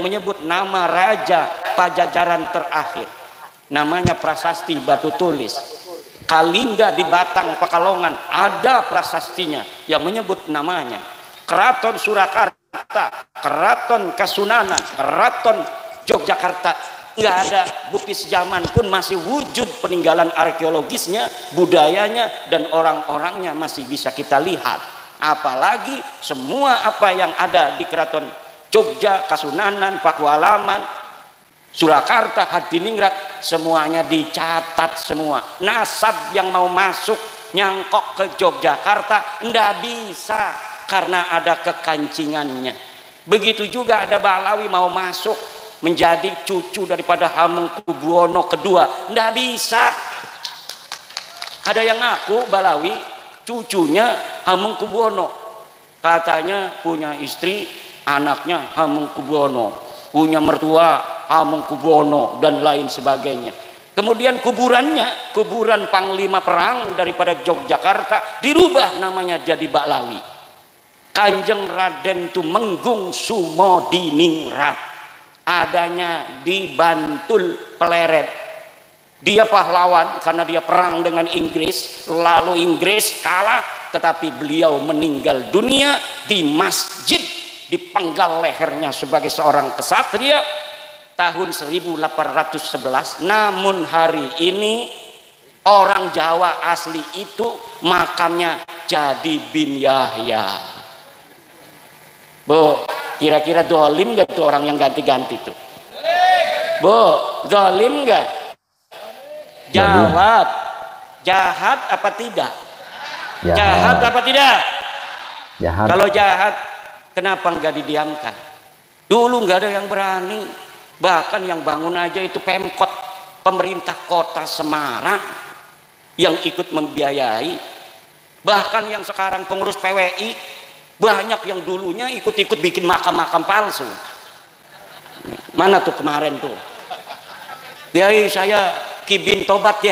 menyebut nama raja Pajajaran terakhir. Namanya prasasti batu tulis. Kalingga di Batang Pekalongan ada prasastinya yang menyebut namanya. Keraton Surakarta, Keraton Kasunanan, Keraton Yogyakarta, nggak ada bukti sejaman pun masih wujud peninggalan arkeologisnya, budayanya, dan orang-orangnya masih bisa kita lihat. Apalagi semua apa yang ada di Keraton Jogja, Kasunanan, Pakualaman, Surakarta, Hadiningrat, semuanya dicatat semua. Nasab yang mau masuk nyangkok ke Yogyakarta ndak bisa karena ada kekancingannya. Begitu juga ada Balawi mau masuk menjadi cucu daripada Hamengkubuwono II, ndak bisa. Ada yang ngaku Balawi cucunya Hamengkubuwono, katanya punya istri anaknya Hamengkubuwono, punya mertua Hamengkubuwono dan lain sebagainya. Kemudian kuburannya, kuburan panglima perang daripada Yogyakarta, dirubah namanya jadi Baklawi. Kanjeng Raden Tumenggung Sumodiningrat adanya di Bantul Pleret. Dia pahlawan karena dia perang dengan Inggris, lalu Inggris kalah, tetapi beliau meninggal dunia di masjid, dipenggal lehernya sebagai seorang kesatria tahun 1811. Namun hari ini orang Jawa asli itu makamnya jadi Bin Yahya. Bu, kira-kira dolim gak tuh orang yang ganti-ganti tuh? Bu, dolim gak? Jawab, jahat apa tidak? Jahat apa tidak? Jahat. Kalau jahat, kenapa nggak didiamkan? Dulu nggak ada yang berani. Bahkan yang bangun aja itu Pemkot, pemerintah kota Semarang yang ikut membiayai. Bahkan yang sekarang pengurus PWI, banyak yang dulunya ikut-ikut bikin makam-makam palsu. Mana tuh kemarin tuh? Kiai saya Kibin Tobat ya.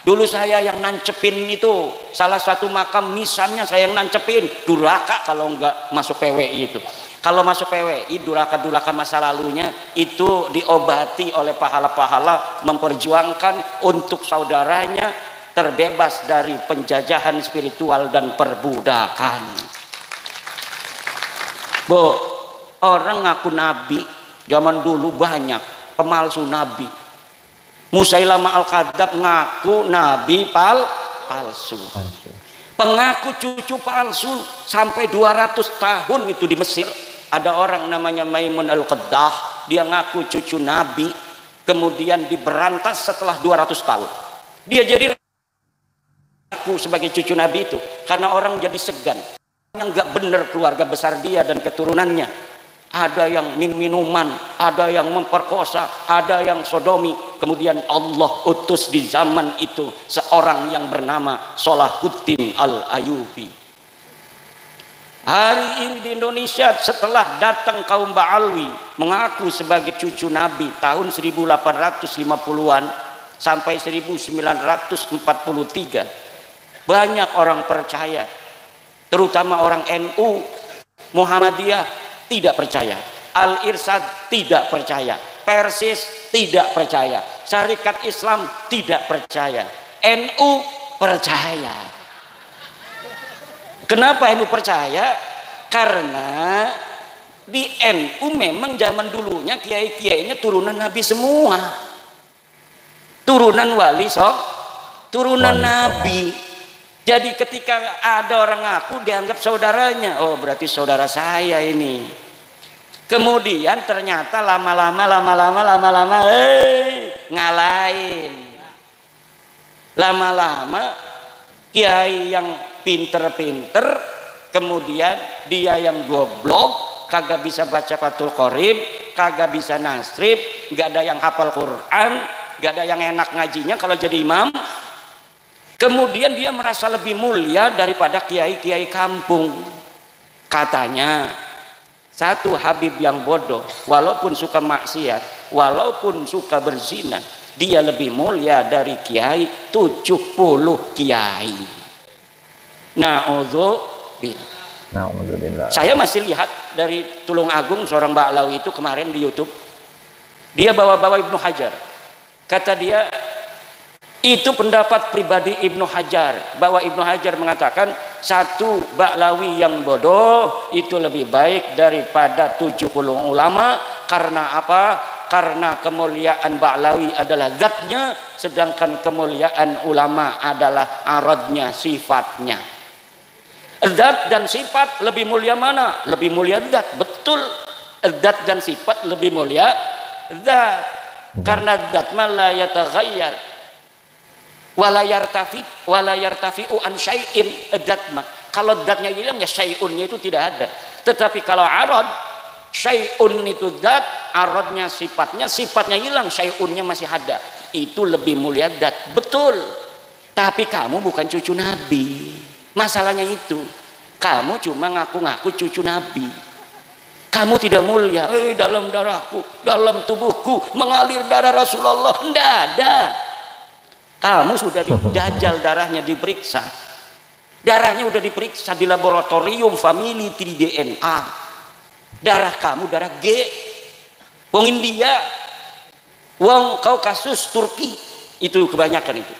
Dulu saya yang nancepin itu, salah satu makam nisannya saya yang nancepin. Duraka kalau nggak masuk PWI itu. Kalau masuk PWI, duraka-duraka masa lalunya itu diobati oleh pahala-pahala memperjuangkan untuk saudaranya terbebas dari penjajahan spiritual dan perbudakan. Bu, orang ngaku nabi zaman dulu banyak, pemalsu nabi. Musailama Al-Kadzab ngaku nabi palsu. Pengaku cucu palsu sampai 200 tahun itu di Mesir. Ada orang namanya Maimun Al-Qaddah, dia ngaku cucu nabi, kemudian diberantas setelah 200 tahun. Dia jadi ngaku sebagai cucu nabi itu karena orang jadi segan. Yang nggak benar keluarga besar dia dan keturunannya. Ada yang minuman, ada yang memperkosa, ada yang sodomi. Kemudian Allah utus di zaman itu seorang yang bernama Salahuddin Al-Ayyubi. Hari ini di Indonesia setelah datang kaum Ba'alwi mengaku sebagai cucu Nabi tahun 1850-an sampai 1943, banyak orang percaya, terutama orang NU, Muhammadiyah tidak percaya, Al-Irsyad tidak percaya, Persis tidak percaya, Syarikat Islam tidak percaya, NU percaya. Kenapa NU percaya? Karena di NU memang zaman dulunya kiai-kiainya turunan Nabi semua, turunan wali turunan Nabi. Jadi ketika ada orang ngaku dianggap saudaranya, oh berarti saudara saya ini. Kemudian ternyata lama-lama ngalahin. Lama-lama kiai yang pinter-pinter, kemudian dia yang goblok, kagak bisa baca Fathul Qorib, kagak bisa nasrib, gak ada yang hafal Quran, gak ada yang enak ngajinya kalau jadi imam. Kemudian dia merasa lebih mulia daripada kiai-kiai kampung. Katanya, satu Habib yang bodoh, walaupun suka maksiat, walaupun suka berzina, dia lebih mulia dari kiai 70 kiai. Na'udzubillah. Alhamdulillah. Saya masih lihat dari Tulungagung seorang Ba'lawi itu kemarin di YouTube. Dia bawa-bawa Ibnu Hajar. Kata dia, itu pendapat pribadi Ibnu Hajar, bahwa Ibnu Hajar mengatakan satu Ba'lawi yang bodoh itu lebih baik daripada 70 ulama. Karena apa? Karena kemuliaan Ba'lawi adalah zatnya, sedangkan kemuliaan ulama adalah aradnya, sifatnya. Zat dan sifat lebih mulia mana? Lebih mulia zat, betul. Zat dan sifat lebih mulia zat. Karena zat la yataghayyar wala yartafi'u an syai'in. Zat mah kalau zatnya hilang ya syai'unnya itu tidak ada. Tetapi kalau arad, syai'un itu zat, aradnya sifatnya hilang, syai'unnya masih ada. Itu lebih mulia zat, betul. Tapi kamu bukan cucu Nabi. Masalahnya itu, kamu cuma ngaku-ngaku cucu Nabi. Kamu tidak mulia. Dalam darahku, dalam tubuhku mengalir darah Rasulullah. Tidak ada. Kamu sudah dijajal darahnya, diperiksa. Darahnya sudah diperiksa di laboratorium family 3DNA. Darah kamu darah G. Wong India, wong Kaukasus, Turki, itu kebanyakan itu.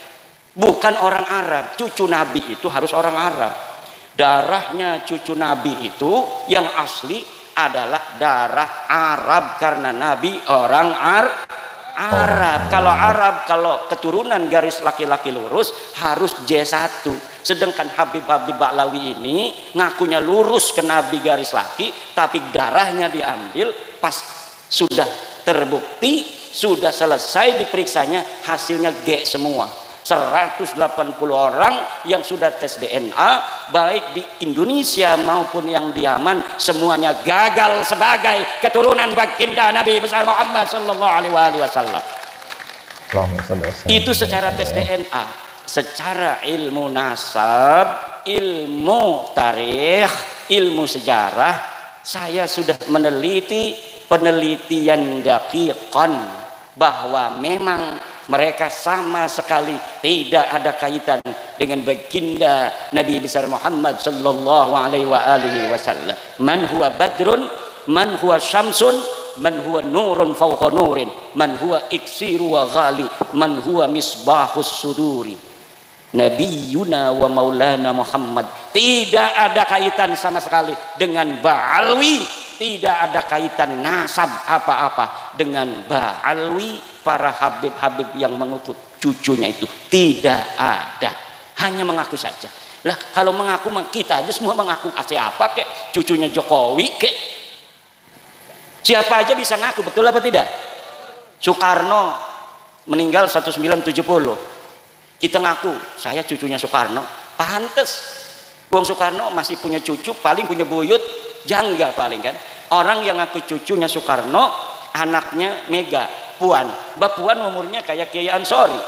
Bukan orang Arab. Cucu Nabi itu harus orang Arab. Darahnya cucu Nabi itu yang asli adalah darah Arab, karena Nabi orang Arab. Kalau Arab, kalau keturunan garis laki-laki lurus harus J1. Sedangkan Habib-Habib Ba'lawi ini ngakunya lurus ke Nabi garis laki, tapi darahnya diambil pas sudah terbukti, sudah selesai diperiksanya, hasilnya G semua. 180 orang yang sudah tes DNA, baik di Indonesia maupun yang di Yaman, semuanya gagal sebagai keturunan baginda Nabi besar Muhammad sallallahu alaihi wasallam. Itu secara tes DNA. Secara ilmu nasab, ilmu tarikh, ilmu sejarah, saya sudah meneliti penelitian daqiqan bahwa memang mereka sama sekali tidak ada kaitan dengan baginda Nabi besar Muhammad sallallahu alaihi wasallam. Man huwa badrun, man huwa syamsun, man huwa nurun fawqa nurin, man huwa iksiru wa ghali, man huwa misbahus suduri. Nabiyuna wa maulana Muhammad. Tidak ada kaitan sama sekali dengan Ba'alwi, tidak ada kaitan nasab apa-apa dengan Ba'alwi, para habib-habib yang mengikut cucunya itu tidak ada, hanya mengaku saja. Lah kalau mengaku kita aja semua mengaku, siapa kek cucunya Jokowi kek, siapa aja bisa ngaku, betul apa tidak? Soekarno meninggal 1970, kita ngaku saya cucunya Soekarno, pantes. Wong Soekarno masih punya cucu, paling punya buyut jangga paling kan. Orang yang ngaku cucunya Soekarno, anaknya Mega, Puan. Mbak Puan umurnya kayak Kiai Ansori.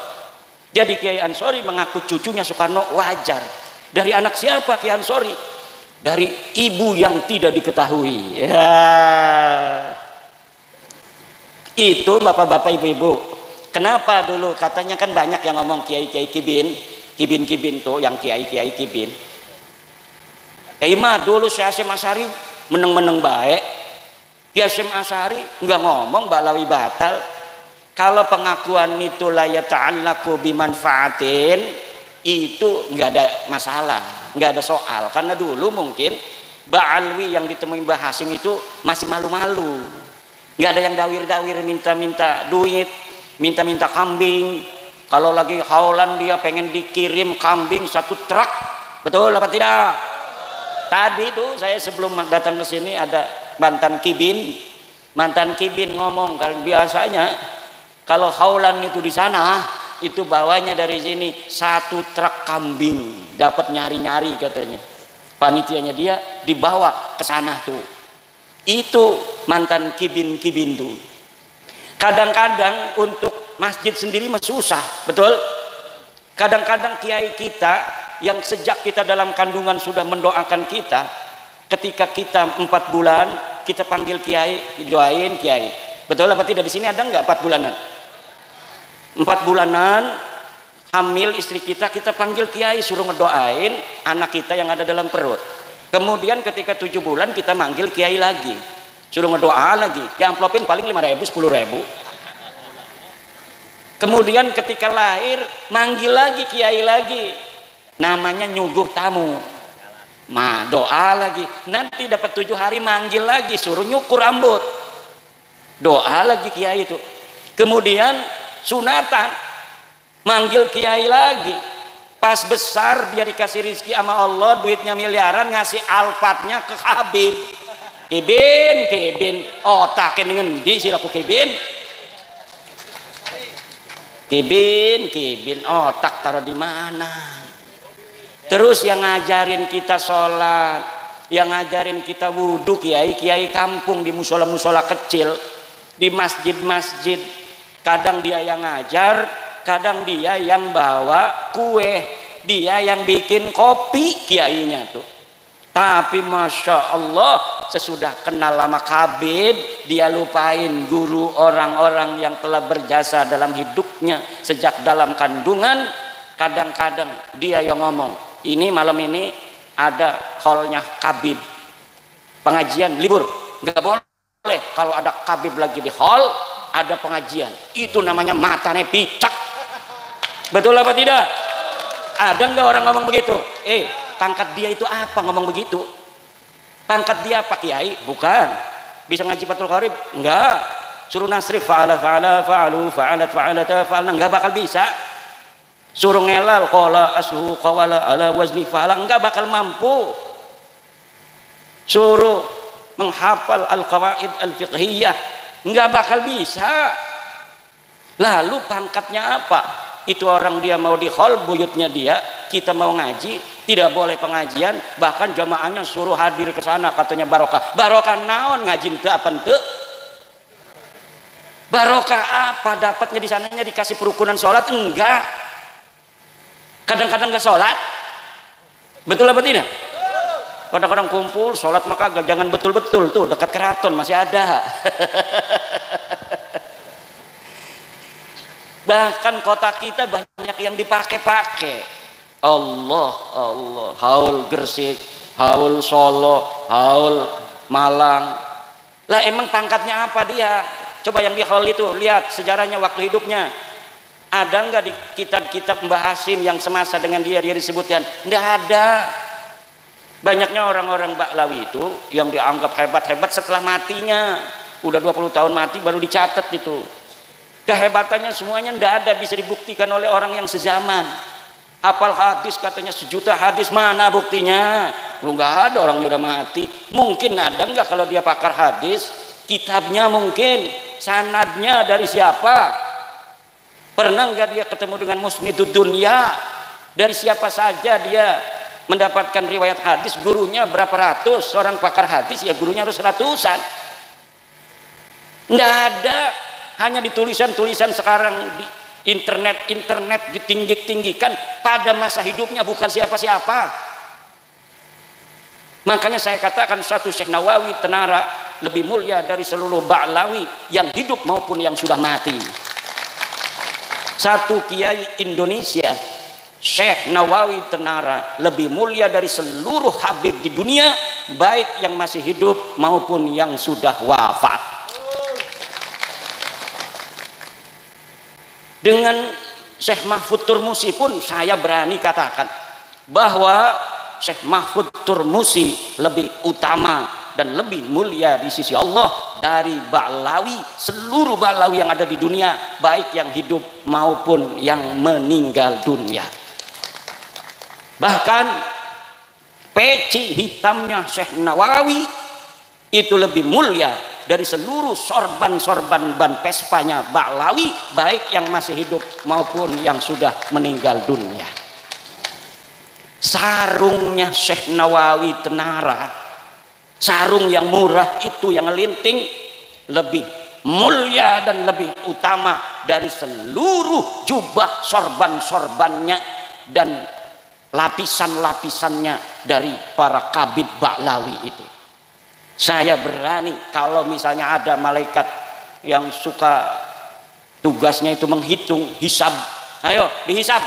Jadi Kiai Ansori mengaku cucunya Soekarno, wajar. Dari anak siapa Kiai Ansori? Dari ibu yang tidak diketahui. Ya. Itu bapak-bapak ibu-ibu. Kenapa dulu katanya kan banyak yang ngomong Kiai-Kiai Kibin tuh, yang Kiai-Kiai Kibin. Mah dulu si Hasyim Asy'ari meneng-meneng baik. Ki Hasyim Asy'ari nggak ngomong Ba'lawi batal. Kalau pengakuan itu la yata'allaqu bimanfaatin, itu nggak ada masalah, nggak ada soal. Karena dulu mungkin Ba'alwi yang ditemui Mbah Hasyim itu masih malu-malu. Nggak ada yang dawir-dawir minta-minta duit, minta-minta kambing. Kalau lagi haulan dia pengen dikirim kambing 1 truk, betul apa tidak? Tadi tuh saya sebelum datang ke sini ada mantan kibin ngomong, kalau biasanya kalau haulan itu di sana itu bawanya dari sini 1 truk kambing, dapat nyari-nyari katanya. Panitianya dia dibawa ke sana tuh. Itu mantan kibin tuh. Kadang-kadang untuk masjid sendiri mah susah, betul? Kadang-kadang kiai kita yang sejak kita dalam kandungan sudah mendoakan kita, ketika kita 4 bulan kita panggil kiai, doain kiai, betul apa tidak? Di sini ada nggak 4 bulanan? 4 bulanan hamil istri kita panggil kiai, suruh ngedoain anak kita yang ada dalam perut. Kemudian ketika 7 bulan kita manggil kiai lagi, suruh ngedoa lagi, diamplopin paling 5.000 10.000. Kemudian ketika lahir manggil lagi kiai lagi, namanya nyuguh tamu, doa lagi. Nanti dapat 7 hari manggil lagi, suruh nyukur rambut, doa lagi kiai itu. Kemudian sunatan, manggil kiai lagi. Pas besar dia dikasih rezeki sama Allah, duitnya miliaran, ngasih alfatnya ke Habib. Kebin, otaknya dengan di siraku kebin, otak taruh di mana? Terus yang ngajarin kita sholat, yang ngajarin kita wudhu, kiai kampung di musola kecil, di masjid. Kadang dia yang ngajar, kadang dia yang bawa kue, dia yang bikin kopi kiainya tuh. Tapi Masya Allah, sesudah kenal lama Habib, dia lupain guru orang-orang yang telah berjasa dalam hidupnya sejak dalam kandungan. Kadang-kadang dia yang ngomong, ini malam ini ada hallnya Habib, pengajian libur, nggak boleh kalau ada Habib lagi di hall ada pengajian, itu namanya matanya picak. Betul apa tidak? Ada nggak orang ngomong begitu? Pangkat dia itu apa ngomong begitu? Pangkat dia apa kiai? Bukan. Bisa ngaji Fathul Qorib? Enggak. Suruh nasrif fa'ala enggak bakal bisa. Suruh ngelal qala ashu qawala ala wazni fa'ala enggak bakal mampu. Suruh menghafal al-qawaid al-fiqhiyah enggak bakal bisa. Lalu pangkatnya apa? Itu orang dia mau di hall buyutnya dia, kita mau ngaji, tidak boleh pengajian, bahkan jamaahnya suruh hadir ke sana, katanya barokah. Barokah naon ngaji teu apa teu? Barokah apa dapatnya di sananya? Dikasih perukunan sholat? Enggak. Kadang-kadang enggak sholat. Betul apa tidak? Kadang-kadang kumpul sholat maka jangan betul-betul tuh dekat keraton masih ada. Bahkan kota kita banyak yang dipakai-pakai. Allah, haul Gresik, haul Solo, haul Malang. Lah emang pangkatnya apa dia? Coba yang di haul itu lihat sejarahnya waktu hidupnya. Ada nggak di kitab-kitab Mbah Hasim yang semasa dengan dia disebutkan? Nggak ada. Banyaknya orang-orang Baklawi itu yang dianggap hebat-hebat setelah matinya. Udah 20 tahun mati baru dicatat itu. Kehebatannya semuanya tidak ada bisa dibuktikan oleh orang yang sezaman. Hafal hadis katanya 1.000.000 hadis, mana buktinya? Lu nggak ada, orang udah mati. Mungkin ada nggak kalau dia pakar hadis? Kitabnya mungkin, sanadnya dari siapa? Pernah nggak dia ketemu dengan Musnidud Dunya? Dari siapa saja dia mendapatkan riwayat hadis? Gurunya berapa ratus? Seorang pakar hadis ya gurunya harus ratusan. Nggak ada. Hanya di tulisan-tulisan sekarang di internet ditinggi-tinggikan, pada masa hidupnya bukan siapa-siapa. Makanya saya katakan satu Syekh Nawawi Tenara lebih mulia dari seluruh Ba'lawi yang hidup maupun yang sudah mati. Satu kiai Indonesia Syekh Nawawi Tenara lebih mulia dari seluruh habib di dunia, baik yang masih hidup maupun yang sudah wafat. Dengan Syekh Mahfud Turmusi pun saya berani katakan bahwa Syekh Mahfud Turmusi lebih utama dan lebih mulia di sisi Allah dari Ba'lawi, seluruh Ba'lawi yang ada di dunia, baik yang hidup maupun yang meninggal dunia. Bahkan peci hitamnya Syekh Nawawi itu lebih mulia dari seluruh sorban-sorban ban Vespanya Ba'lawi, baik yang masih hidup maupun yang sudah meninggal dunia. Sarungnya Syekh Nawawi Tenara, sarung yang murah itu yang linting, lebih mulia dan lebih utama dari seluruh jubah sorban-sorbannya dan lapisan-lapisannya dari para kabid Ba'lawi itu. Saya berani kalau misalnya ada malaikat yang suka tugasnya itu menghitung, hisab, ayo dihisab.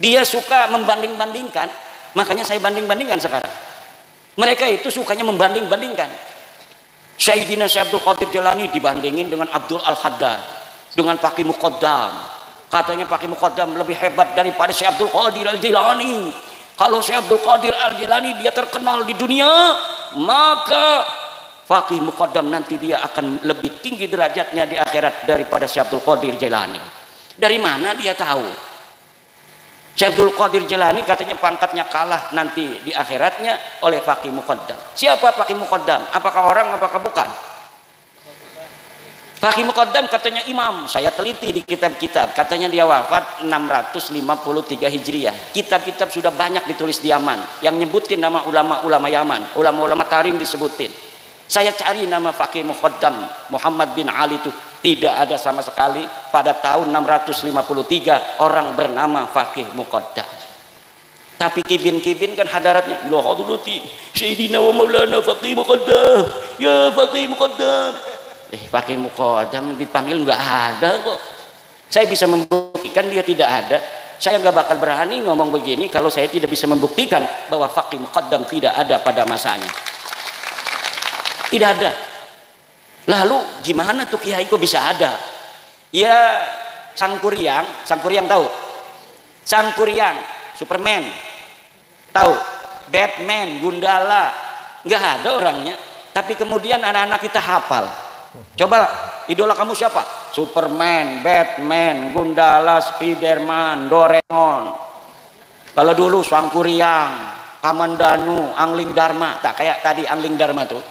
Dia suka membanding-bandingkan Makanya saya banding-bandingkan sekarang. Mereka itu sukanya membanding-bandingkan. Sayyidina Syekh Abdul Qadir Jilani dibandingin dengan Abdul Al-Haddad, dengan Faqih Muqaddam. Katanya Faqih Muqaddam lebih hebat daripada Syekh Abdul Qadir Al-Jilani. Kalau Syekh Abdul Qadir Al-Jilani dia terkenal di dunia, maka Faqih Muqaddam nanti dia akan lebih tinggi derajatnya di akhirat daripada Syekh Abdul Qadir Jilani. Dari mana dia tahu? Syekh Abdul Qadir Jilani katanya pangkatnya kalah nanti di akhiratnya oleh Faqih Muqaddam. Siapa Faqih Muqaddam? Apakah orang, apakah bukan? Faqih Muqaddam katanya imam. Saya teliti di kitab-kitab. Katanya dia wafat 653 Hijriah. Kitab-kitab sudah banyak ditulis di Yaman. Yang nyebutin nama ulama-ulama Yaman. Ulama-ulama Tarim disebutin. Saya cari nama Faqih Muqaddam Muhammad bin Ali itu tidak ada sama sekali. Pada tahun 653 orang bernama Faqih Muqaddam. Tapi kibin-kibin kan hadaratnya la hadrati Sayyidina wa Maulana Faqih Muqaddam, ya Faqih Muqaddam. Faqih Muqaddam dipanggil nggak ada kok. Saya bisa membuktikan dia tidak ada. Saya nggak bakal berani ngomong begini kalau saya tidak bisa membuktikan bahwa Faqih Muqaddam tidak ada pada masanya. Tidak ada. Lalu gimana tuh kiai kok bisa ada? Ya Sangkuriang tahu? Sangkuriang, Superman, tahu? Batman, Gundala, nggak ada orangnya. Tapi kemudian anak-anak kita hafal. Coba idola kamu siapa? Superman, Batman, Gundala, Spiderman, Doraemon. Kalau dulu Sangkuriang, Kamandanu, Angling Dharma, tak kayak tadi Angling Dharma tuh.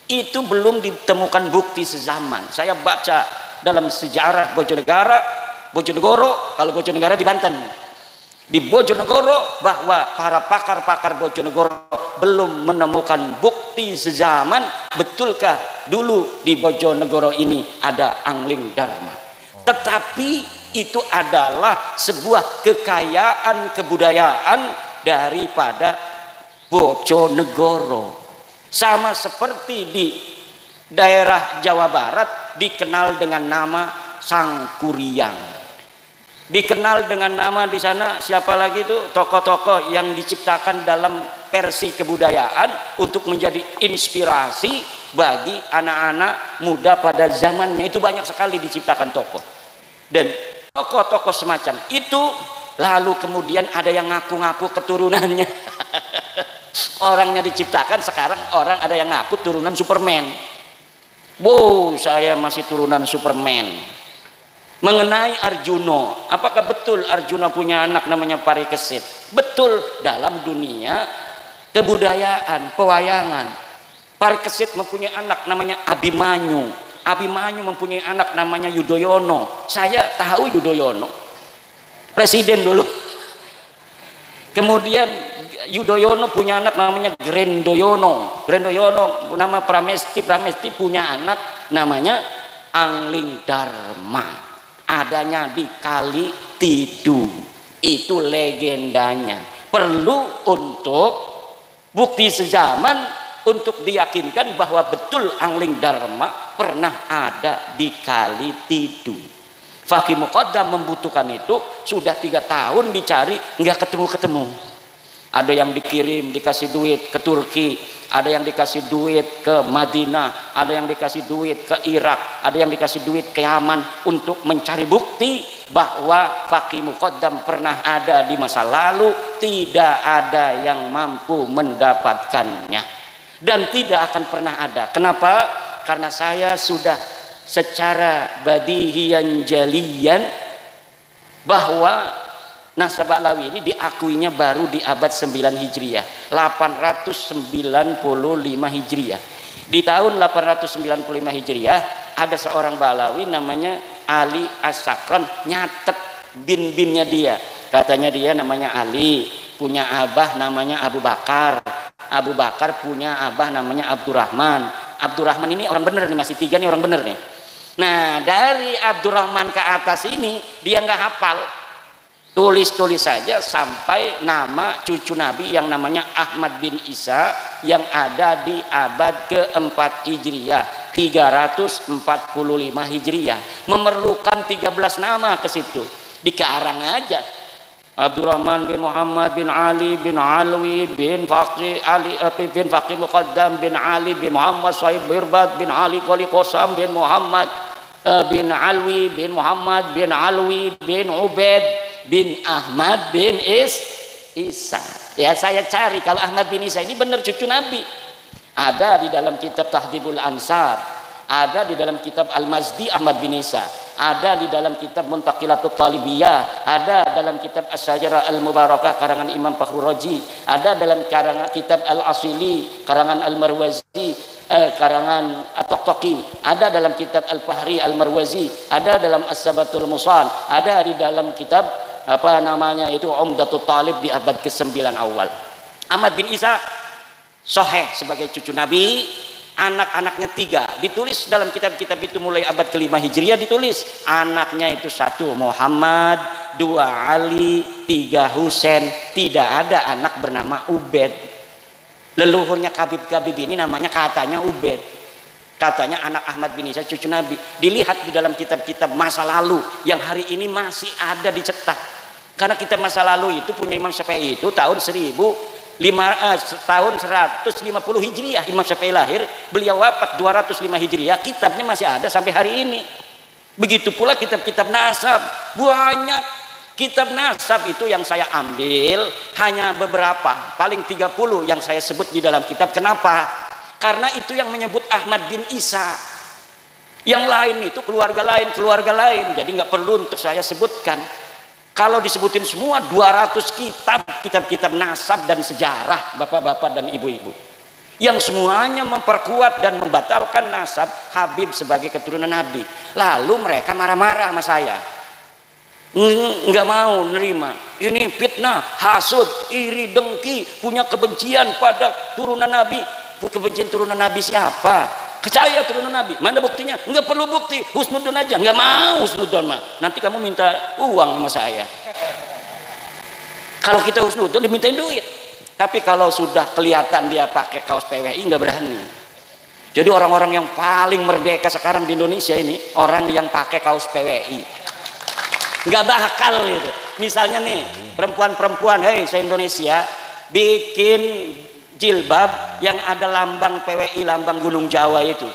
Itu belum ditemukan bukti sezaman. Saya baca dalam sejarah Bojonegoro, kalau Bojonegoro di Banten, di Bojonegoro, bahwa para pakar-pakar Bojonegoro belum menemukan bukti sezaman. Betulkah dulu di Bojonegoro ini ada Angling Dharma? Tetapi itu adalah sebuah kekayaan kebudayaan daripada Bojonegoro. Sama seperti di daerah Jawa Barat dikenal dengan nama Sangkuriang. Dikenal dengan nama di sana siapa lagi itu tokoh-tokoh yang diciptakan dalam versi kebudayaan untuk menjadi inspirasi bagi anak-anak muda pada zamannya. Itu banyak sekali diciptakan tokoh. Dan tokoh-tokoh semacam itu lalu kemudian ada yang ngaku-ngaku keturunannya. Orangnya diciptakan, sekarang orang ada yang ngaku turunan Superman. Saya masih turunan Superman. Mengenai Arjuna, apakah betul Arjuna punya anak namanya Parikesit? Betul, dalam dunia kebudayaan, pewayangan. Parikesit mempunyai anak namanya Abimanyu. Abimanyu mempunyai anak namanya Yudhoyono. Saya tahu Yudhoyono, presiden dulu. Kemudian Yudhoyono punya anak namanya Grendoyono. Grendoyono nama Pramesti punya anak namanya Angling Dharma. Adanya di Kali Tidung. Itu legendanya. Perlu untuk bukti sezaman untuk diyakinkan bahwa betul Angling Dharma pernah ada di Kali Tidung. Faqih Muqaddam membutuhkan itu sudah 3 tahun dicari, nggak ketemu. Ada yang dikirim dikasih duit ke Turki, ada yang dikasih duit ke Madinah, ada yang dikasih duit ke Irak, ada yang dikasih duit ke Yaman untuk mencari bukti bahwa Faqih Muqaddam pernah ada di masa lalu. Tidak ada yang mampu mendapatkannya dan tidak akan pernah ada. Kenapa? Karena saya sudah secara badihiyan jaliyan bahwa Nasab Alawi ini diakuinya baru di abad 9 Hijriah, 895 Hijriah. Di tahun 895 Hijriah ada seorang Balawi namanya Ali As-Sakran, nyatet bin-binnya dia. Katanya dia namanya Ali, punya abah namanya Abu Bakar. Abu Bakar punya abah namanya Abdurrahman. Abdurrahman ini orang bener nih, masih 3 nih orang bener nih. Nah dari Abdurrahman ke atas ini dia nggak hafal. Tulis-tulis saja sampai nama cucu Nabi yang namanya Ahmad bin Isa yang ada di abad ke-4 Hijriah, 345 Hijriah. Memerlukan 13 nama ke situ. Dikarang aja. Abdurrahman bin Muhammad bin Ali bin Alwi bin Faqih Ali bin Faqih Muqaddam bin Ali bin Muhammad Sahib Birbad bin Ali Qali Qasam bin Muhammad bin Alwi bin Muhammad bin Alwi bin Ubaid bin Ahmad bin Isa. Ya saya cari kalau Ahmad bin Isa ini benar cucu Nabi. Ada di dalam kitab Tahdhibul Ansar, ada di dalam kitab Al-Mazdi Ahmad bin Isa, ada di dalam kitab Muntaqilatut Talibiyah, ada dalam kitab As-Syajarah Al-Mubarakah karangan Imam Fakhrur Razi, ada dalam karangan kitab Al-Asili karangan Al-Marwazi, karangan At-Taqi, ada dalam kitab Al-Fahri Al-Marwazi, ada dalam As-Sabatul Musal, ada di dalam kitab apa namanya itu Umdatut Talib di abad ke-9 awal. Ahmad bin Isa sahih sebagai cucu Nabi, anak-anaknya 3 ditulis dalam kitab-kitab itu mulai abad ke-5 Hijriah ditulis. Anaknya itu 1 Muhammad, 2 Ali, 3 Husain, tidak ada anak bernama Ubaid. Leluhurnya Khabib ini namanya katanya Ubaid. Katanya anak Ahmad bin Isa cucu Nabi. Dilihat di dalam kitab-kitab masa lalu yang hari ini masih ada dicetak. Karena kitab masa lalu itu punya Imam Syafi'i itu tahun 150 Hijriah Imam Syafi'i lahir, beliau wafat 205 Hijriah, kitabnya masih ada sampai hari ini. Begitu pula kitab-kitab nasab, banyak kitab nasab itu yang saya ambil hanya beberapa, paling 30 yang saya sebut di dalam kitab. Kenapa? Karena itu yang menyebut Ahmad bin Isa. Yang lain itu keluarga lain, jadi nggak perlu untuk saya sebutkan. Kalau disebutin semua 200 kitab nasab dan sejarah bapak-bapak dan ibu-ibu yang semuanya memperkuat dan membatalkan nasab Habib sebagai keturunan Nabi. Lalu mereka marah-marah sama saya, nggak mau nerima, ini fitnah, hasud, iri, dengki, punya kebencian pada turunan Nabi. Kebencian turunan Nabi siapa? Saya turunan Nabi. Mana buktinya? Nggak perlu bukti, husnudon aja. Nggak mau husnudon mah. Nanti kamu minta uang sama saya. Kalau kita husnudon dimintain duit. Tapi kalau sudah kelihatan dia pakai kaos PWI nggak berani. Jadi orang-orang yang paling merdeka sekarang di Indonesia ini orang yang pakai kaos PWI. Nggak bakal gitu. Misalnya nih perempuan-perempuan, hei se-Indonesia bikin jilbab yang ada lambang PWI, lambang Gunung Jawa itu,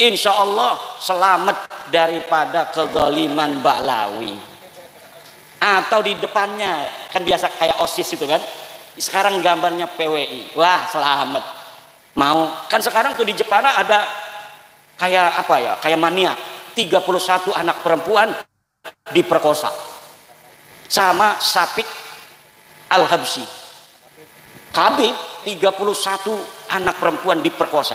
insya Allah selamat daripada kezaliman Bahlawi. Atau di depannya kan biasa kayak OSIS itu kan, sekarang gambarnya PWI, wah selamat. Mau kan sekarang tuh di Jepara ada kayak apa ya, kayak maniak, 31 anak perempuan diperkosa sama Syafiq Al-Habsyi. Khabib 31 anak perempuan diperkosa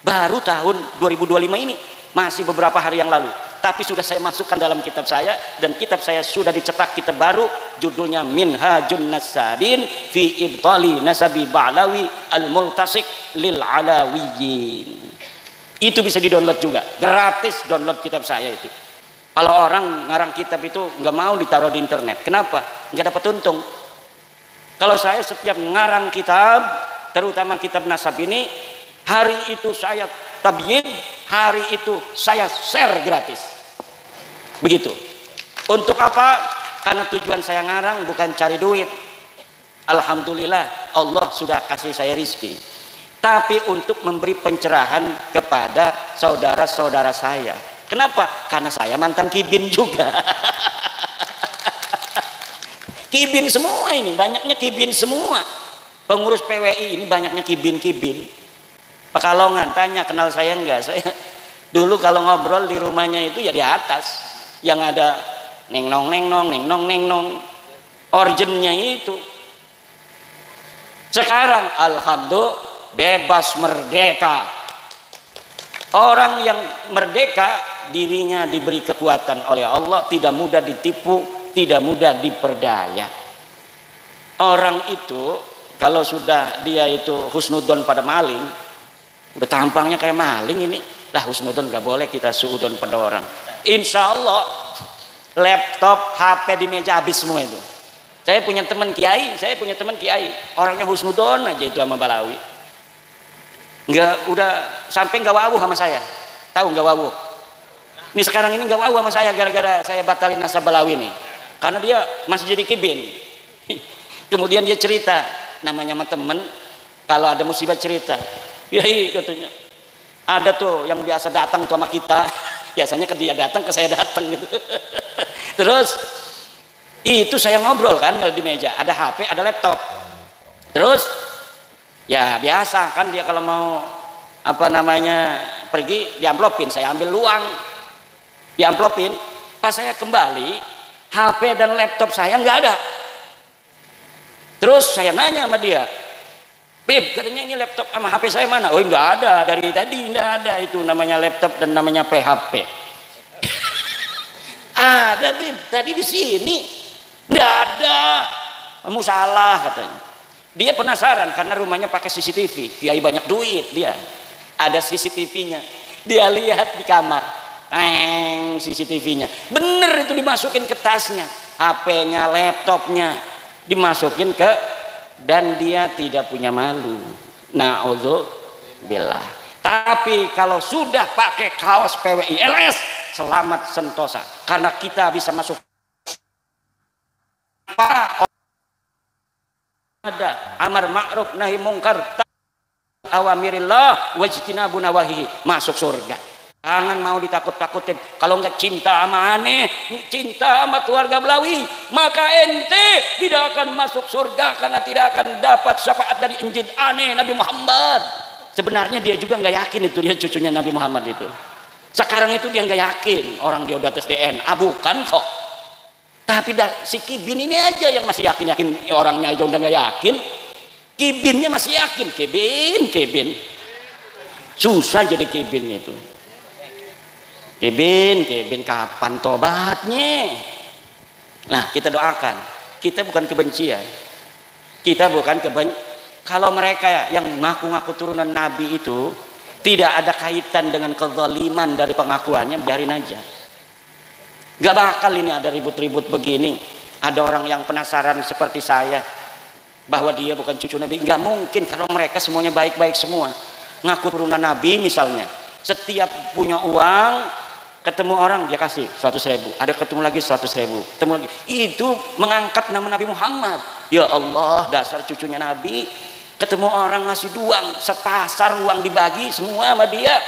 baru tahun 2025 ini, masih beberapa hari yang lalu. Tapi sudah saya masukkan dalam kitab saya, dan kitab saya sudah dicetak kitab baru, judulnya Minhajun Nasabin fi Ibtali Nasabi Bahlawi Al-Multasik lil Alawiyyin. Itu bisa di-download juga, gratis download kitab saya itu. Kalau orang ngarang kitab itu nggak mau ditaruh di internet, kenapa? Nggak dapat untung. Kalau saya setiap ngarang kitab, terutama kitab nasab ini, hari itu saya tabyin, hari itu saya share gratis. Begitu. Untuk apa? Karena tujuan saya ngarang bukan cari duit. Alhamdulillah Allah sudah kasih saya rizki. Tapi untuk memberi pencerahan kepada saudara-saudara saya. Kenapa? Karena saya mantan kibin juga. Kibin semua ini, banyaknya kibin semua. Pengurus PWI ini banyaknya kibin-kibin. Pekalongan, tanya kenal saya enggak? Saya dulu kalau ngobrol di rumahnya itu ya di atas, yang ada neng nong, orjennya itu. Sekarang alhamdulillah bebas merdeka. Orang yang merdeka dirinya diberi kekuatan oleh Allah, tidak mudah ditipu, tidak mudah diperdaya. Orang itu kalau sudah dia itu husnudon pada maling, bertampangnya kayak maling ini, lah husnudon gak boleh kita suudon pada orang. Insya Allah laptop, HP di meja habis semua itu. Saya punya teman kiai, orangnya husnudon aja itu sama Bahlawi. Nggak, udah sampai nggak wawuh sama saya. Tahu nggak wawuh? Ini sekarang ini nggak wawuh sama saya gara-gara saya batalin nasab Bahlawi nih. Karena dia masih jadi kibin. Kemudian dia cerita, namanya sama temen, kalau ada musibah cerita. Kiai katanya, ada tuh yang biasa datang tuh sama kita, biasanya ke dia datang, ke saya datang gitu. Terus itu saya ngobrol kan di meja, ada HP, ada laptop. Terus ya biasa kan dia kalau mau apa namanya pergi diamplopin, saya ambil uang, diamplopin. Pas saya kembali, HP dan laptop saya nggak ada. Terus saya nanya sama dia, Beb, katanya ini laptop sama HP saya mana? Oh nggak ada, dari tadi nggak ada itu namanya laptop dan namanya PHP. Ada Beb, tadi di sini nggak ada. Kamu salah katanya. Dia penasaran karena rumahnya pakai CCTV, Kiai banyak duit dia. Ada CCTV-nya. Dia lihat di kamar, CCTV-nya. Bener itu dimasukin ke tasnya, HP-nya, laptopnya dimasukin ke, dan dia tidak punya malu. Na'udzubillah. Tapi kalau sudah pakai kaos PWI LS, selamat sentosa, karena kita bisa masuk apa ada amar ma'ruf nahi mungkar awamirillah wajtinabu nawahi, masuk surga. Jangan mau ditakut-takutin. Kalau enggak cinta sama aneh, cinta sama keluarga Belawi, maka ente tidak akan masuk surga karena tidak akan dapat syafaat dari Injil aneh Nabi Muhammad. Sebenarnya dia juga nggak yakin itu dia cucunya Nabi Muhammad itu. Sekarang itu dia nggak yakin orang dia udah tes DNA, bukan kok. Tapi si Kibin ini aja yang masih yakin orangnya aja udah nggak yakin. Kibinnya masih yakin. Kibin. Susah jadi Kibin itu. Kibin kapan tobatnya? Nah kita doakan, kita bukan kebencian, kita bukan kalau mereka yang ngaku-ngaku turunan Nabi itu tidak ada kaitan dengan kezaliman dari pengakuannya, biarin aja. Gak bakal ini ada ribut-ribut begini. Ada orang yang penasaran seperti saya bahwa dia bukan cucu Nabi. Gak mungkin kalau mereka semuanya baik-baik semua. Ngaku turunan Nabi misalnya, setiap punya uang ketemu orang dia kasih 100.000, ada ketemu lagi 100.000, ketemu lagi, itu mengangkat nama Nabi Muhammad. Ya Allah, dasar cucunya Nabi, ketemu orang ngasih uang sepasar, uang dibagi semua sama dia.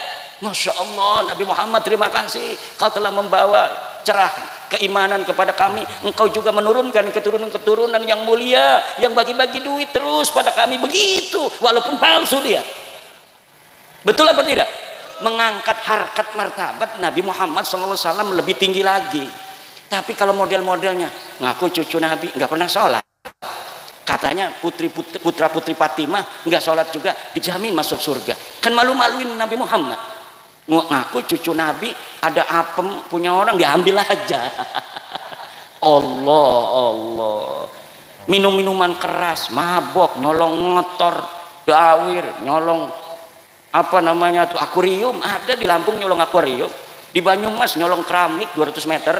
Masya Allah, Nabi Muhammad terima kasih, kau telah membawa cerah keimanan kepada kami, engkau juga menurunkan keturunan-keturunan yang mulia yang bagi-bagi duit terus pada kami, begitu walaupun palsu dia. Betul apa tidak? Mengangkat harkat martabat Nabi Muhammad SAW lebih tinggi lagi. Tapi kalau model-modelnya ngaku cucu Nabi nggak pernah sholat, katanya putra putri Fatimah nggak sholat juga dijamin masuk surga, kan malu-maluin Nabi Muhammad. Ngaku cucu Nabi, ada apem punya orang diambil aja. Allah minum minuman keras, mabok, nyolong motor, dawir, nyolong apa namanya tuh akuarium, ada di Lampung nyolong akuarium, di Banyumas nyolong keramik 200 meter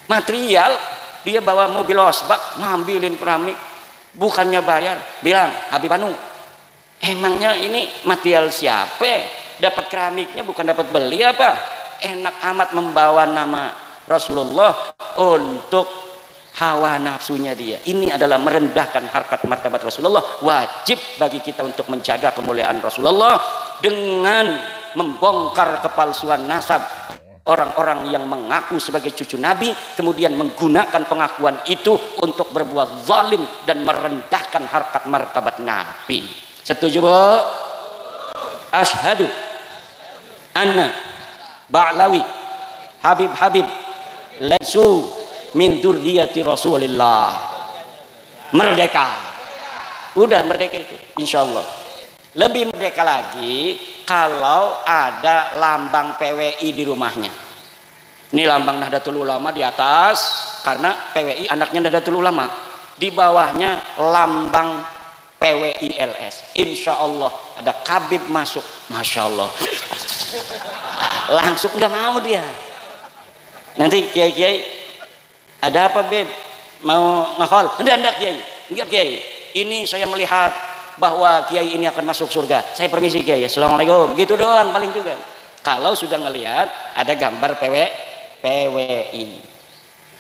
material, dia bawa mobil osbak ngambilin keramik, bukannya bayar, bilang Habib Anu, emangnya ini material siapa, dapat keramiknya bukan dapat beli apa, enak amat membawa nama Rasulullah untuk hawa nafsunya dia. Ini adalah merendahkan harkat martabat Rasulullah. Wajib bagi kita untuk menjaga kemuliaan Rasulullah dengan membongkar kepalsuan nasab orang-orang yang mengaku sebagai cucu Nabi, kemudian menggunakan pengakuan itu untuk berbuat zalim dan merendahkan harkat martabat Nabi. Setuju Bu? Asyhadu anna Ba'lawi Habib laisu min dzurriyyati Rasulillah. Merdeka, udah merdeka itu insyaallah. Lebih merdeka lagi kalau ada lambang PWI di rumahnya. Ini lambang Nahdlatul Ulama di atas, karena PWI anaknya Nahdlatul Ulama, di bawahnya lambang PWI LS. Insyaallah ada Kabib masuk, masya Allah, langsung udah mau dia. Nanti kiai-kiai ada apa Beb? Mau ngahol? Enggak Kiai. Enggak Kiai. Ini saya melihat bahwa Kiai ini akan masuk surga. Saya permisi Kiai. Assalamualaikum. Gitu doang paling juga. Kalau sudah ngelihat ada gambar PWI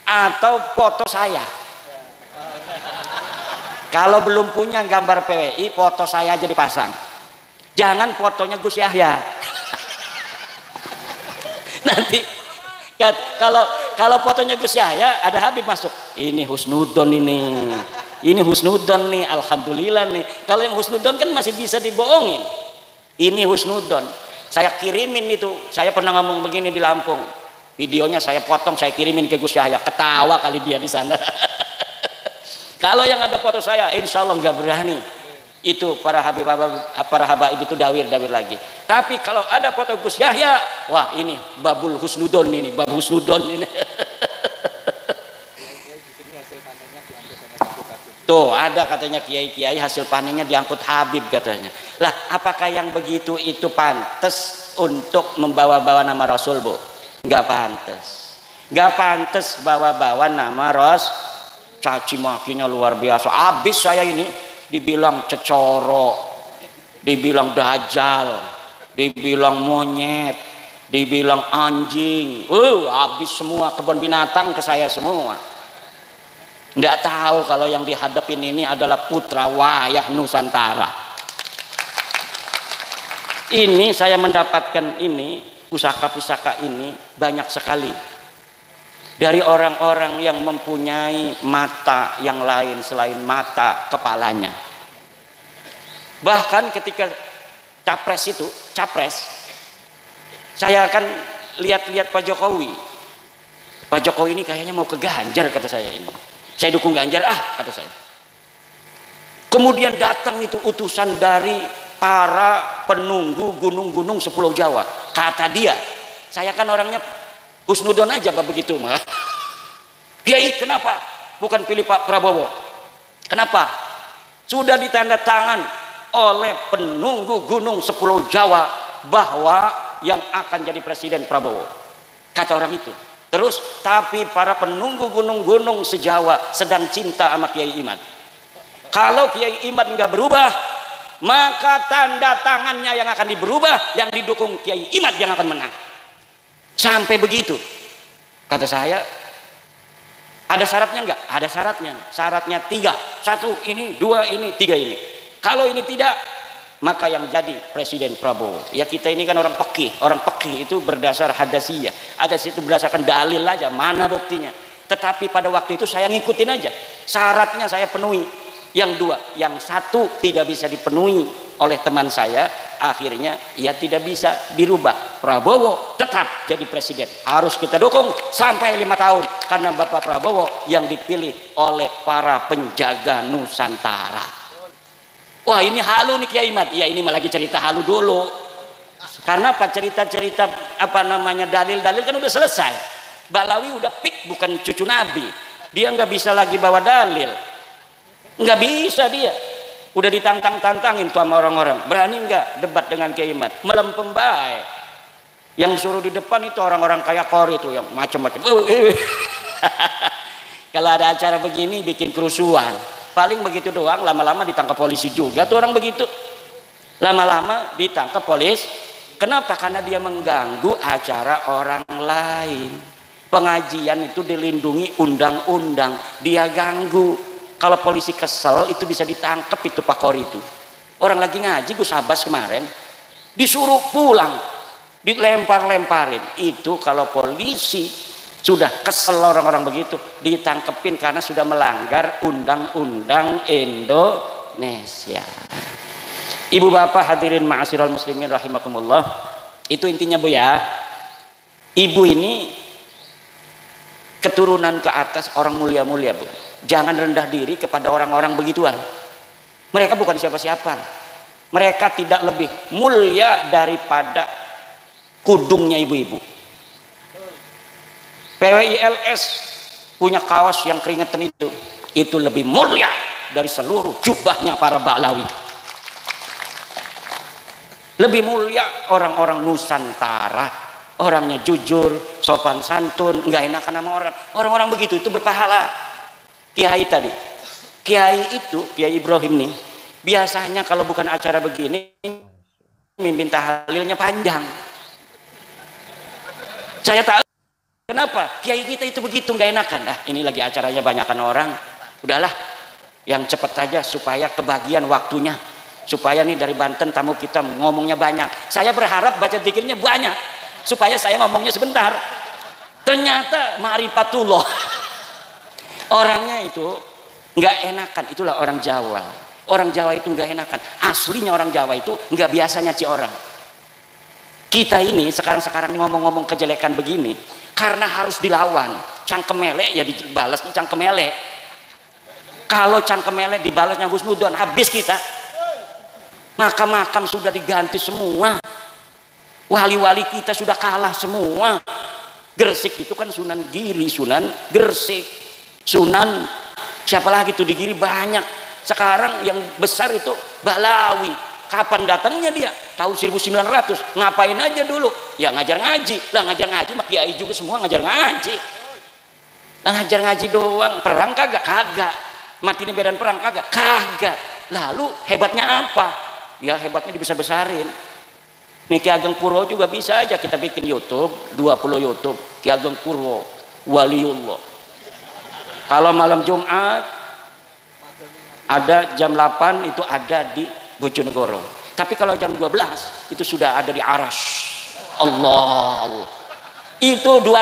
atau foto saya. Kalau belum punya gambar PWI, foto saya aja dipasang. Jangan fotonya Gus Yahya. Nanti kalau fotonya Gus Yahya ada Habib masuk. Ini husnudon ini. Ini husnudon nih, alhamdulillah nih. Kalau yang husnudon kan masih bisa dibohongin. Ini husnudon. Saya kirimin itu. Saya pernah ngomong begini di Lampung. Videonya saya potong, saya kirimin ke Gus Yahya. Ketawa kali dia di sana. Kalau yang ada foto saya, insya Allah nggak berani. Itu para habaib itu dawir lagi. Tapi kalau ada foto Gus Yahya, wah ini babul husnudon ini, bab husnudon ini. Tuh ada katanya kiai-kiai hasil panennya diangkut Habib katanya. Lah apakah yang begitu itu pantas untuk membawa-bawa nama Rasul, Bu? Nggak pantas. Nggak pantas bawa-bawa nama Rasul. Caci makinya luar biasa. Abis saya ini dibilang cecoro, dibilang dajjal, dibilang monyet, dibilang anjing. Habis semua kebun binatang ke saya semua. Nggak tahu kalau yang dihadapin ini adalah putra wayah Nusantara. Ini saya mendapatkan ini, pusaka-pusaka ini banyak sekali. Dari orang-orang yang mempunyai mata yang lain selain mata kepalanya. Bahkan ketika capres, saya akan lihat-lihat Pak Jokowi. Pak Jokowi ini kayaknya mau ke Ganjar kata saya ini. Saya dukung Ganjar kata saya. Kemudian datang itu utusan dari para penunggu gunung-gunung 10 Jawa. Kata dia, saya kan orangnya husnudon aja Pak begitu mah. Kiai kenapa bukan pilih Pak Prabowo? Kenapa? Sudah ditanda tangan oleh penunggu gunung 10 Jawa bahwa yang akan jadi presiden Prabowo. Kata orang itu. Terus tapi para penunggu gunung-gunung se-Jawa sedang cinta sama Kiai Imad. Kalau Kiai Imad nggak berubah, maka tanda tangannya yang akan diberubah, yang didukung Kiai Imad yang akan menang. Sampai begitu. Kata saya, ada syaratnya enggak? Ada syaratnya. Syaratnya 3. 1 ini, 2 ini, 3 ini. Kalau ini tidak, maka yang jadi presiden Prabowo. Ya kita ini kan orang pekih. Orang pekih itu berdasar hadasiyah. Hadas itu berdasarkan dalil aja, mana buktinya. Tetapi pada waktu itu saya ngikutin aja. Syaratnya saya penuhi. Yang 2, yang 1 tidak bisa dipenuhi oleh teman saya. Akhirnya ia tidak bisa dirubah. Prabowo tetap jadi presiden, harus kita dukung sampai 5 tahun karena Bapak Prabowo yang dipilih oleh para penjaga Nusantara. Wah ini halu nih Kiai Imad. Ya ini malah lagi cerita halu dulu. Karena apa, cerita-cerita dalil-dalil kan udah selesai. Balawi udah pik, bukan cucu Nabi. Dia nggak bisa lagi bawa dalil, nggak bisa dia. Udah ditantang-tantangin tuh sama orang-orang. Berani nggak debat dengan Kiai Imad? Melempem baik. Yang suruh di depan itu orang-orang kayak Kori itu yang macam-macam. Kalau ada acara begini bikin kerusuhan. Paling begitu doang, lama-lama ditangkap polisi juga tuh orang begitu. Lama-lama ditangkap polisi. Kenapa? Karena dia mengganggu acara orang lain. Pengajian itu dilindungi undang-undang. Dia ganggu. Kalau polisi kesel itu bisa ditangkap itu Pak Kori itu. Orang lagi ngaji Gus Abbas kemarin disuruh pulang, dilempar-lemparin. Itu kalau polisi sudah kesel orang-orang begitu ditangkepin karena sudah melanggar undang-undang Indonesia. Ibu bapak hadirin ma'asyiral muslimin rahimakumullah. Itu intinya Bu ya. Ibu ini keturunan ke atas orang mulia-mulia Bu. Jangan rendah diri kepada orang-orang begituan. Mereka bukan siapa-siapa. Mereka tidak lebih mulia daripada kudungnya ibu-ibu. PWILS punya kaos yang keringetan itu lebih mulia dari seluruh jubahnya para Ba'lawi. Lebih mulia orang-orang Nusantara. Orangnya jujur, sopan santun, nggak enakan sama orang. Orang-orang begitu itu berpahala. Kiai tadi, Kiai itu, Kiai Ibrahim nih, biasanya kalau bukan acara begini, mimpin tahlilnya panjang. Saya tahu kenapa Kiai kita itu begitu nggak enakan. Ini lagi acaranya banyakan orang, udahlah Yang cepat saja supaya kebagian waktunya. Supaya nih dari Banten tamu kita ngomongnya banyak. Saya berharap baca zikirnya banyak supaya saya ngomongnya sebentar. Ternyata ma'rifatullah. Orangnya itu nggak enakan, itulah orang Jawa. Orang Jawa itu nggak enakan. Aslinya orang Jawa itu nggak biasa nyaci orang. Kita ini sekarang ngomong-ngomong kejelekan begini karena harus dilawan. Cangkem elek ya dibalas cangkem elek. Kalau cangkem elek dibalasnya husnudon, habis kita. Makam-makam sudah diganti semua, wali-wali kita sudah kalah semua. Gresik itu kan Sunan Giri, Sunan Gresik, Sunan siapa lagi tuh di Giri banyak. Sekarang yang besar itu Balawi. Kapan datangnya dia? Tahun 1900. Ngapain aja dulu? Ya ngajar ngaji. Lah ngajar ngaji mak kiai juga semua ngajar ngaji. Lah ngajar ngaji doang. Perang kagak? Kagak. Mati di medan perang kagak? Kagak. Lalu hebatnya apa? Ya hebatnya dibesar-besarin. Nih Ki Ageng Purwo juga bisa aja kita bikin YouTube, 20 YouTube Ki Ageng Purwo Waliullah. Kalau malam Jumat ada jam 8 itu ada di Bojonegoro. Tapi kalau jam 12 itu sudah ada di Arash. Allah. Itu 2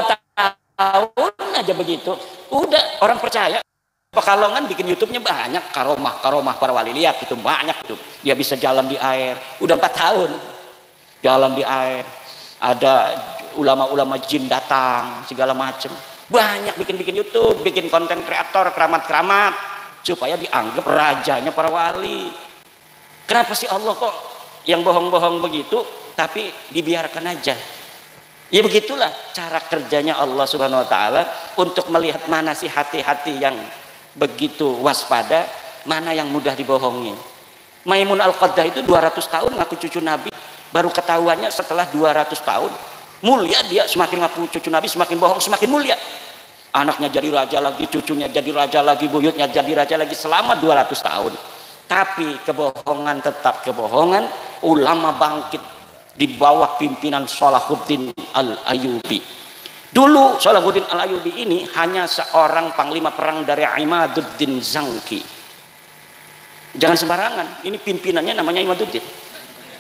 tahun aja begitu. Udah orang percaya. Pekalongan bikin YouTube-nya banyak, karomah para wali, lihat itu banyak itu. Dia bisa jalan di air, udah 4 tahun jalan di air. Ada ulama-ulama jin datang segala macem. Banyak bikin YouTube, bikin konten kreator, keramat-keramat supaya dianggap rajanya para wali. Kenapa sih Allah kok yang bohong-bohong begitu tapi dibiarkan aja? Ya begitulah cara kerjanya Allah Subhanahu wa taala untuk melihat mana sih hati-hati yang begitu waspada, mana yang mudah dibohongin. Maimun Al-Qaddah itu 200 tahun ngaku cucu Nabi, baru ketahuannya setelah 200 tahun. Mulia dia, semakin ngaku cucu Nabi semakin bohong semakin mulia. Anaknya jadi raja lagi, cucunya jadi raja lagi, buyutnya jadi raja lagi selama 200 tahun. Tapi kebohongan tetap kebohongan. Ulama bangkit di bawah pimpinan Salahuddin Al-Ayyubi. Dulu Salahuddin Al-Ayyubi ini hanya seorang panglima perang dari Imaduddin Zangki. Jangan sembarangan, ini pimpinannya namanya Imaduddin.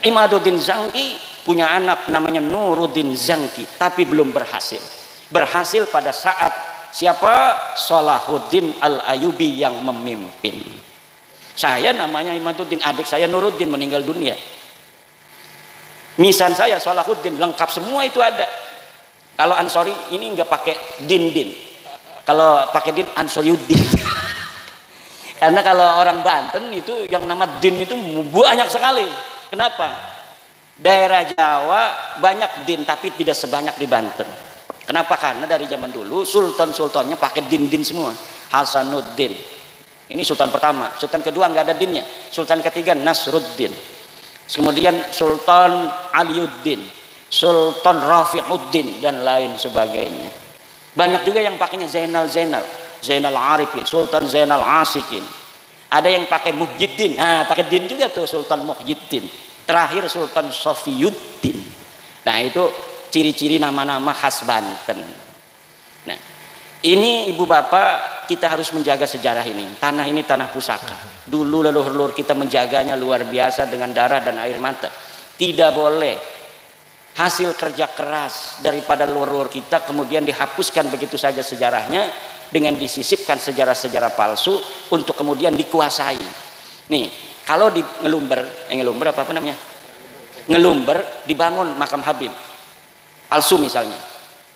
Imaduddin Zangki punya anak namanya Nuruddin Zangki, tapi belum berhasil. Berhasil pada saat siapa? Salahuddin Al-Ayyubi yang memimpin. Saya namanya Imaduddin, adik saya Nuruddin meninggal dunia. Nisan saya Salahuddin, lengkap semua itu ada. Kalau Ansori ini nggak pakai din. Kalau pakai din Ansoriuddin. Karena kalau orang Banten itu yang nama din itu banyak sekali. Kenapa? Daerah Jawa banyak din tapi tidak sebanyak di Banten. Kenapa? Karena dari zaman dulu sultan-sultannya pakai din semua. Hasanuddin. Ini sultan pertama. Sultan kedua nggak ada dinnya. Sultan ketiga Nasruddin. Kemudian Sultan Aliuddin, Sultan Rafiuddin dan lain sebagainya. Banyak juga yang pakainya Zainal Arifin, Sultan Zainal Asikin. Ada yang pakai Muhyiddin, pakai din juga tuh Sultan Muhyiddin. Terakhir Sultan Sofiyuddin. Nah itu ciri-ciri nama-nama khas Banten. Nah ini ibu bapak kita harus menjaga sejarah ini. Tanah ini tanah pusaka. Dulu leluhur kita menjaganya luar biasa dengan darah dan air mata. Tidak boleh hasil kerja keras daripada leluhur kita kemudian dihapuskan begitu saja sejarahnya dengan disisipkan sejarah-sejarah palsu untuk kemudian dikuasai. Nih, kalau di Ngelumber apa namanya? Ngelumber dibangun makam Habib palsu misalnya.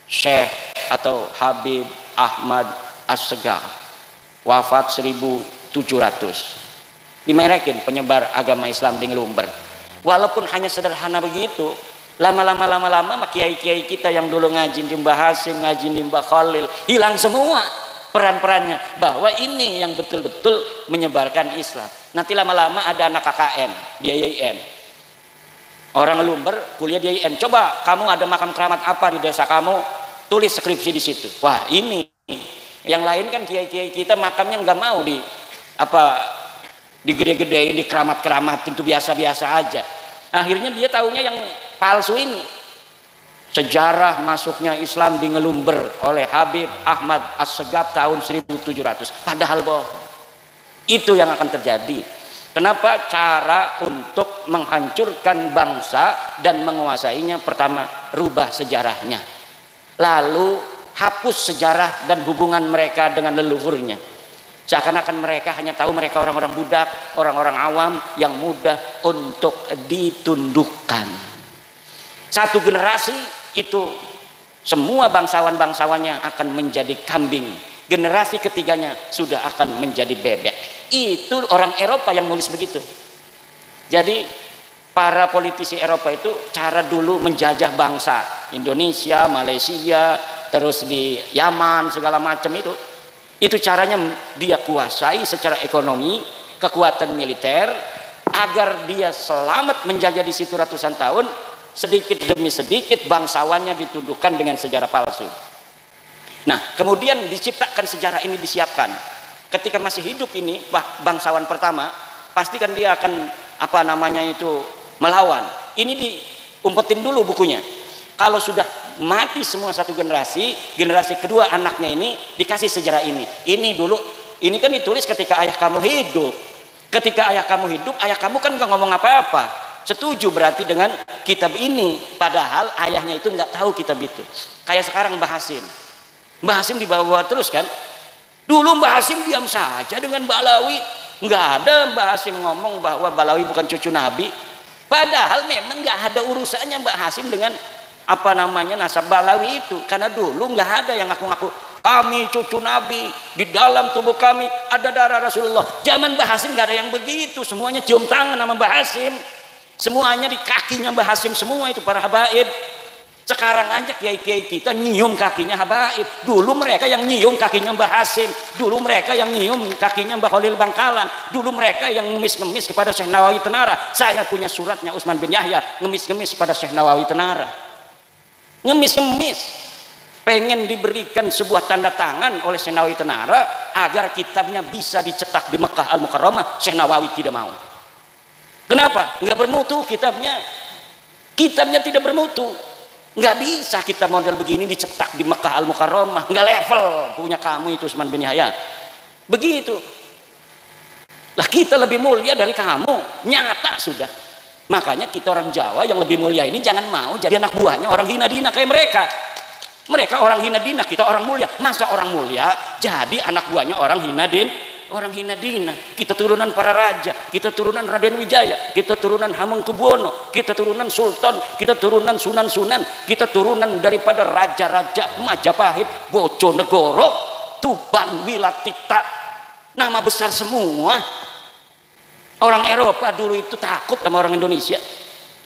Syekh atau Habib Ahmad As-Segar wafat 1700. Dimerekin penyebar agama Islam di Ngelumber. Walaupun hanya sederhana begitu, lama-lama kiai-kiai kita yang dulu ngaji di Mbah Hasim, ngaji di Mbah Khalil, hilang semua peran-perannya bahwa ini yang betul-betul menyebarkan Islam. Nanti lama-lama ada anak KKN di IAIN. Orang Ngelumber kuliah di IAIN. Coba kamu ada makam keramat apa di desa kamu? Tulis skripsi di situ. Wah, ini yang lain kan kiai-kiai kita makamnya nggak mau digede-gedein, di keramat-keramat itu biasa-biasa aja. Akhirnya dia taunya yang palsu ini. Sejarah masuknya Islam di Ngelumber oleh Habib Ahmad As-Segaf tahun 1700. Padahal bohong. Itu yang akan terjadi. Kenapa? Cara untuk menghancurkan bangsa dan menguasainya, pertama, rubah sejarahnya. Lalu hapus sejarah dan hubungan mereka dengan leluhurnya. Seakan-akan mereka hanya tahu mereka orang-orang budak, orang-orang awam yang mudah untuk ditundukkan. Satu generasi itu semua bangsawan-bangsawannya akan menjadi kambing. Generasi ketiganya sudah akan menjadi bebek. Itu orang Eropa yang nulis begitu. Jadi para politisi Eropa itu cara dulu menjajah bangsa Indonesia, Malaysia, terus di Yaman segala macam itu caranya dia kuasai secara ekonomi, kekuatan militer, agar dia selamat menjajah di situ ratusan tahun. Sedikit demi sedikit bangsawannya dituduhkan dengan sejarah palsu. Nah, kemudian diciptakan sejarah ini, disiapkan. Ketika masih hidup ini bangsawan pertama, pasti kan dia akan melawan. Ini diumpetin dulu bukunya. Kalau sudah mati semua satu generasi, generasi kedua anaknya ini dikasih sejarah ini. Ini dulu, ini kan ditulis ketika ayah kamu hidup. Ketika ayah kamu hidup, ayah kamu kan nggak ngomong apa-apa. Setuju berarti dengan kitab ini, padahal ayahnya itu nggak tahu kitab itu. Kayak sekarang Mbah Hasim. Mbah Hasim dibawa terus kan. Dulu Mbah Hasim diam saja dengan Balawi. Nggak ada Mbah Hasim ngomong bahwa Balawi bukan cucu Nabi. Padahal memang nggak ada urusannya Mbah Hasim dengan nasab Balawi itu. Karena dulu nggak ada yang ngaku-ngaku kami cucu Nabi, di dalam tubuh kami ada darah Rasulullah. Zaman Mbah Hasim nggak ada yang begitu. Semuanya cium tangan sama Mbah Hasim. Semuanya di kakinya Mbah Hasim semua itu para habaib. Sekarang aja kiai-kiai kita nyium kakinya habaib. Dulu mereka yang nyium kakinya Mbah Hasim. Dulu mereka yang nyium kakinya Mbah Khalil Bangkalan. Dulu mereka yang ngemis-ngemis kepada Syekh Nawawi Tenara. Saya punya suratnya Utsman bin Yahya ngemis-ngemis kepada Syekh Nawawi Tenara. Ngemis-ngemis. Pengen diberikan sebuah tanda tangan oleh Syekh Nawawi Tenara agar kitabnya bisa dicetak di Mekah Al-Mukarramah. Syekh Nawawi tidak mau. Kenapa? Nggak bermutu kitabnya. Kitabnya tidak bermutu. Nggak bisa kita model begini dicetak di Mekah Al-Mukarramah. Nggak level punya kamu itu Utsman bin Yahya. Begitu. Lah kita lebih mulia dari kamu. Nyata sudah. Makanya kita orang Jawa yang lebih mulia ini jangan mau jadi anak buahnya orang hina dina kayak mereka. Mereka orang hina dina, kita orang mulia. Masa orang mulia jadi anak buahnya orang hina dina. Kita turunan para raja, kita turunan Raden Wijaya, kita turunan Hamengkubuwono, kita turunan sultan, kita turunan sunan-sunan, kita turunan daripada raja-raja Majapahit, Bojonegoro, Tuban, Wilatita. Nama besar semua. Orang Eropa dulu itu takut sama orang Indonesia.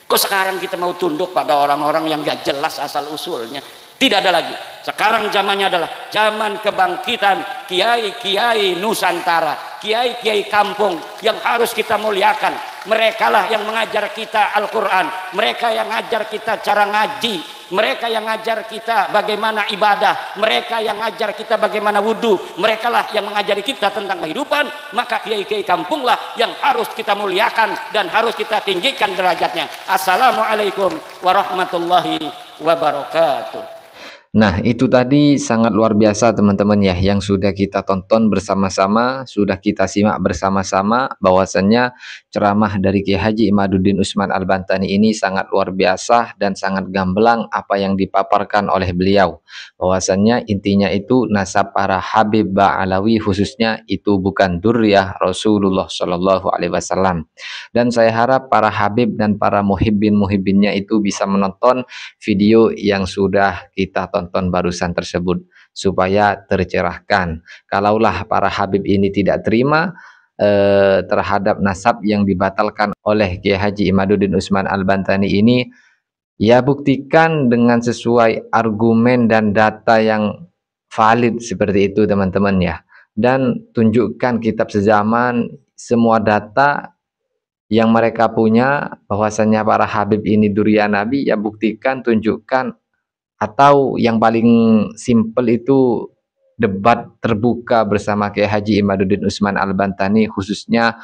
Kok sekarang kita mau tunduk pada orang-orang yang gak jelas asal usulnya? Tidak ada lagi. Sekarang zamannya adalah zaman kebangkitan kiai-kiai Nusantara, kiai-kiai kampung yang harus kita muliakan. Mereka lah yang mengajar kita Al-Quran, mereka yang ngajar kita cara ngaji, mereka yang ngajar kita bagaimana ibadah, mereka yang ngajar kita bagaimana wudhu, mereka lah yang mengajari kita tentang kehidupan. Maka kiai-kiai kampung lah yang harus kita muliakan dan harus kita tinggikan derajatnya. Assalamualaikum warahmatullahi wabarakatuh. Nah, itu tadi sangat luar biasa teman-teman ya, yang sudah kita tonton bersama-sama, sudah kita simak bersama-sama, bahwasannya ceramah dari Kiai Haji Imaduddin Utsman Al-Bantani ini sangat luar biasa dan sangat gamblang apa yang dipaparkan oleh beliau. Bahwasannya intinya itu nasab para Habib Ba'alawi khususnya itu bukan dzurriyyah Rasulullah Shallallahu Alaihi Wasallam. Dan saya harap para Habib dan para muhibbin-muhibbinnya itu bisa menonton video yang sudah kita tonton barusan tersebut supaya tercerahkan. Kalaulah para Habib ini tidak terima terhadap nasab yang dibatalkan oleh Kiai Haji Imaduddin Utsman Al-Bantani ini, ya buktikan dengan sesuai argumen dan data yang valid seperti itu teman-teman ya, dan tunjukkan kitab sezaman, semua data yang mereka punya bahwasannya para Habib ini dzurriyyah Nabi, ya buktikan, tunjukkan. Atau yang paling simpel itu debat terbuka bersama Kiai Haji Imaduddin Utsman Al-Bantani, khususnya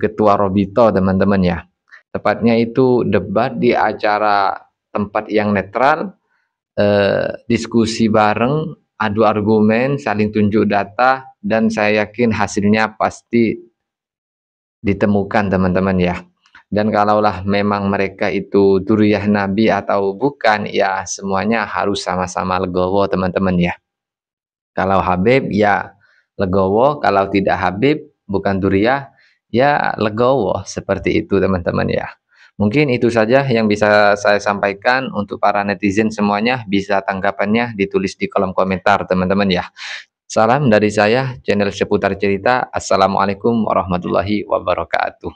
Ketua Robito teman-teman ya. Tepatnya itu debat di acara tempat yang netral, diskusi bareng adu argumen, saling tunjuk data, dan saya yakin hasilnya pasti ditemukan teman-teman ya. Dan kalaulah memang mereka itu duriyah Nabi atau bukan, ya semuanya harus sama-sama legowo teman-teman ya. Kalau Habib ya legowo, kalau tidak Habib bukan duriyah ya legowo, seperti itu teman-teman ya. Mungkin itu saja yang bisa saya sampaikan. Untuk para netizen semuanya, bisa tanggapannya ditulis di kolom komentar teman-teman ya. Salam dari saya, channel Seputar Cerita. Assalamualaikum warahmatullahi wabarakatuh.